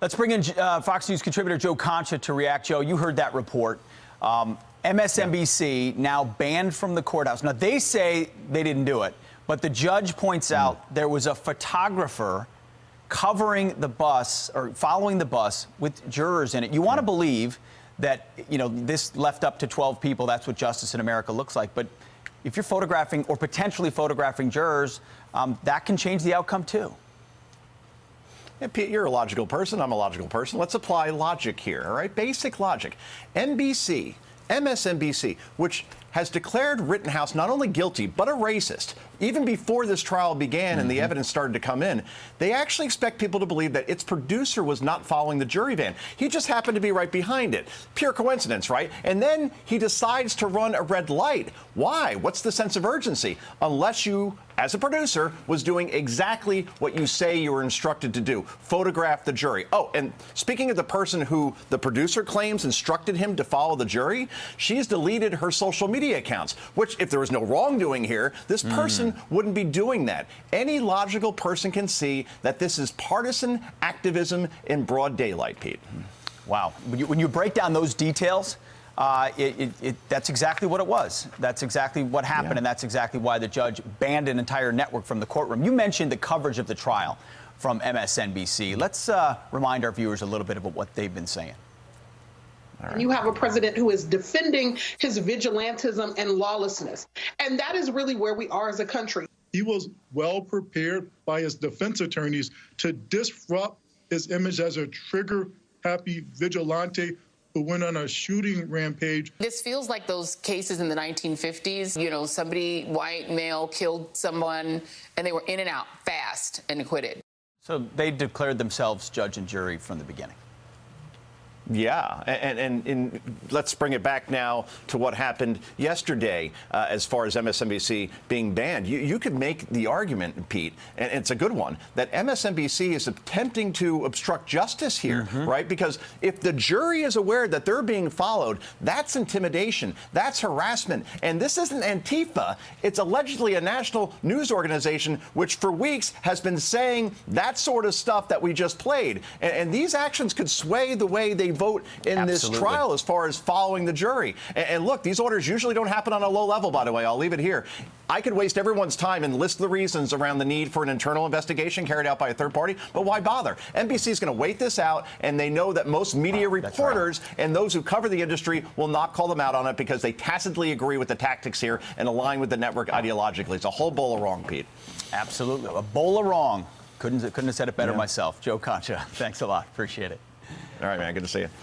Let's bring in Fox News contributor Joe Concha to react. Joe, you heard that report. MSNBC now banned from the courthouse. Now, they say they didn't do it, but the judge points out there was a photographer covering the bus or following the bus with jurors in it. You want to believe that, you know, this left up to 12 people. That's what justice in America looks like. But if you're photographing or potentially photographing jurors, that can change the outcome, too. Yeah, Pete, you're a logical person. I'm a logical person. Let's apply logic here, all right? Basic logic. MSNBC, which has declared Rittenhouse not only guilty, but a racist, even before this trial began and the evidence started to come in, they actually expect people to believe that its producer was not following the jury van. He just happened to be right behind it. Pure coincidence, right? And then he decides to run a red light. Why? What's the sense of urgency? Unless you, as a producer, was doing exactly what you say you were instructed to do, photograph the jury. Oh, and speaking of the person who the producer claims instructed him to follow the jury, she's deleted her social media accounts, which, if there was no wrongdoing here, this person wouldn't be doing that. Any logical person can see that this is partisan activism in broad daylight, Pete. Wow. When you break down those details, that's exactly what it was. That's exactly what happened, and that's exactly why the judge banned an entire network from the courtroom. You mentioned the coverage of the trial from MSNBC. Let's remind our viewers a little bit about what they've been saying. Right. You have a president who is defending his vigilantism and lawlessness. And that is really where we are as a country. He was well prepared by his defense attorneys to disrupt his image as a trigger-happy vigilante who went on a shooting rampage. This feels like those cases in the 1950s. You know, somebody, white male, killed someone, and they were in and out fast and acquitted. So they declared themselves judge and jury from the beginning. Yeah, and let's bring it back now to what happened yesterday as far as MSNBC being banned. You could make the argument, Pete, and it's a good one, that MSNBC is attempting to obstruct justice here, right? Because if the jury is aware that they're being followed, that's intimidation, that's harassment. And this isn't Antifa. It's allegedly a national news organization which for weeks has been saying that sort of stuff that we just played. And these actions could sway the way they vote in this trial as far as following the jury. And look, these orders usually don't happen on a low level, by the way. I'll leave it here. I could waste everyone's time and list the reasons around the need for an internal investigation carried out by a third party, but why bother? NBC is going to wait this out, and they know that most media reporters and those who cover the industry will not call them out on it because they tacitly agree with the tactics here and align with the network ideologically. It's a whole bowl of wrong, Pete. Absolutely. A bowl of wrong. Couldn't have said it better myself. Joe Concha, thanks a lot. Appreciate it. All right, man. Good to see you.